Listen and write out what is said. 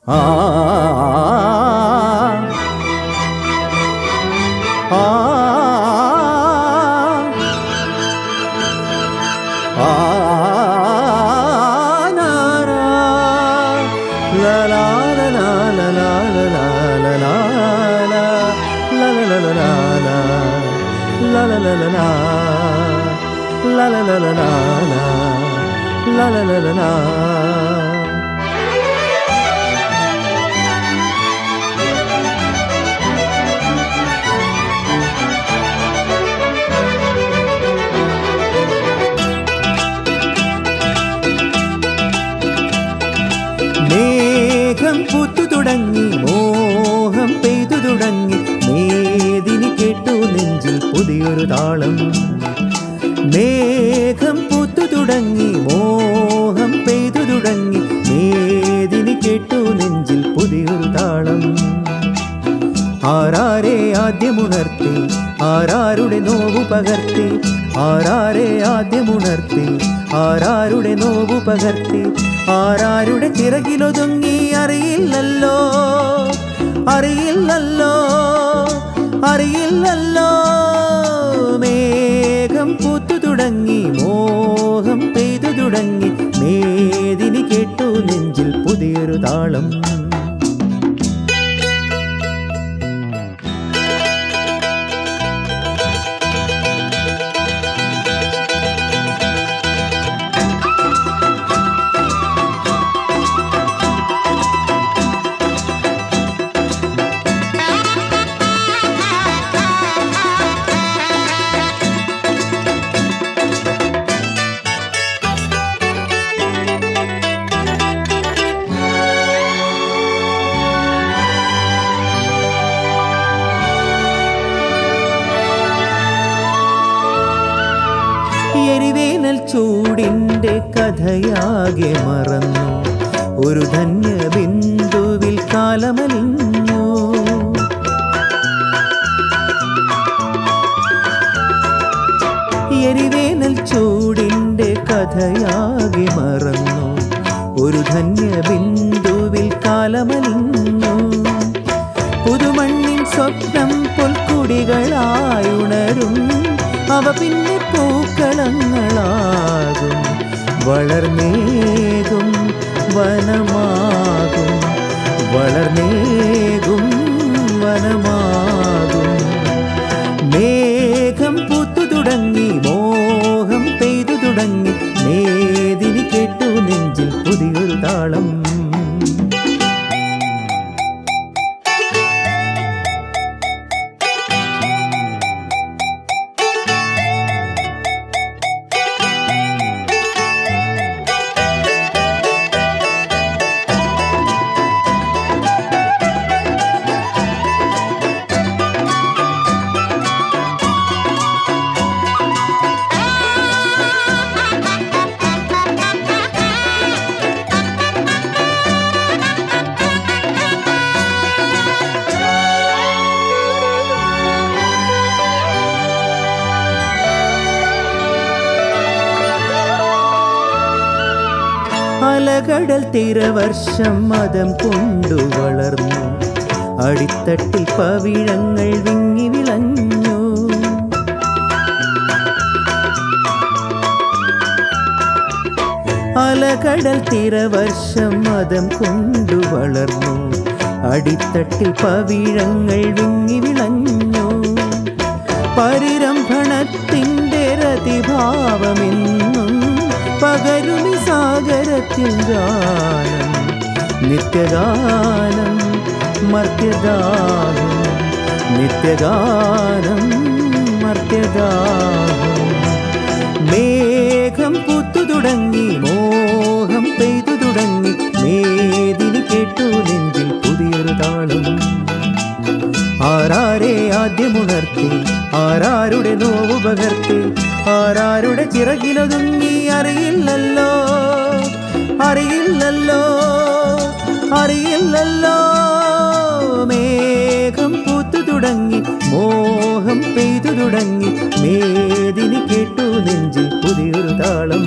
ആ ആ ആ മേഘം പൂത്തു തുടങ്ങി, മോഹം പെയ്തു തുടങ്ങി, മേദിനി കേട്ടു നെഞ്ചിൽ പുതിയൊരു താളം. മേഘം പൂത്തു തുടങ്ങി, മോഹം പെയ്തു തുടങ്ങി, മേദിനി കേട്ടു നെഞ്ചിൽ പുതിയൊരു താളം. ആരാരെ ആദ്യമുണർത്തി, ആരാരുടെ നോവു പകർത്തി, ആരാരെ ആദ്യമുണർത്തി, ആരാരുടെ നോവു പകർത്തി, ആരാരുടെ ചിറകിലൊതുങ്ങി അറിയില്ലല്ലോ, അറിയില്ലല്ലോ, അറിയില്ലല്ലോ. മേഘം പൂത്തു തുടങ്ങി, മോഹം പെയ്തു തുടങ്ങി, മേദിനി കേട്ടു നെഞ്ചിൽ പുതിയൊരു താളം. എരിവേനൽ ചൂടിൻ്റെ കഥയാകെ മറന്നു, ഒരു ധന്യ ബിന്ദുവിൽ കാലമലിഞ്ഞു. എരിവേനൽ ചൂടിൻ്റെ കഥയാകെ മറന്നു, ഒരു ധന്യ ബിന്ദുവിൽ കാലമലിഞ്ഞു. പുതുമണ്ണിൻ സ്വപ്നം പൊൽക്കുടികളായുണരും, അവ പിന്നെ പൂക്കളങ്ങളാകും, വളർന്നേകും വനമാകും, വളർന്നേകും വനമാകും. മേഘം പൂത്തു തുടങ്ങി, മോഹം പെയ്തു തുടങ്ങി, മേദിനി കേട്ടു നെഞ്ചിൽ പുതിയൊരു താളം. അലകടൽ തിരവർഷം മതം കൊണ്ടു വളർന്നു, അടിത്തട്ടിൽ പവിഴങ്ങൾ വിങ്ങി വിളഞ്ഞു. അലകടൽ തിരവർഷം മതം കൊണ്ടു വളർന്നു, അടിത്തട്ടിൽ പവിഴങ്ങൾ വിങ്ങി വിളഞ്ഞു. പരിരംഭണത്തിൻ്റെ രതിഭാവമെന്നും പകരുമി സാഗരത്തിൽ ഗാനം, നിത്യഗാനം മർത്യദാഹം, നിത്യഗാനം മർത്യദാഹം. മേഘം പൂത്തു തുടങ്ങി, മോഹം പെയ്തു തുടങ്ങി, മേദിനി കേട്ടു നെഞ്ചിൽ പുതിയൊരു താളം. ആരാരെ ആദ്യമുണർത്തി, ആരാരുടെ നോവു പകർത്തി, ആരാരുടെ ചിറകിലൊതുങ്ങി അറിയില്ലല്ലോ, അറിയില്ലല്ലോ, അറിയില്ലല്ലോ. മേഘം പൂത്തു തുടങ്ങി, മോഹം പെയ്തു തുടങ്ങി, മേദിനി കേട്ടു നെഞ്ചിൽ പുതിയൊരു താളം.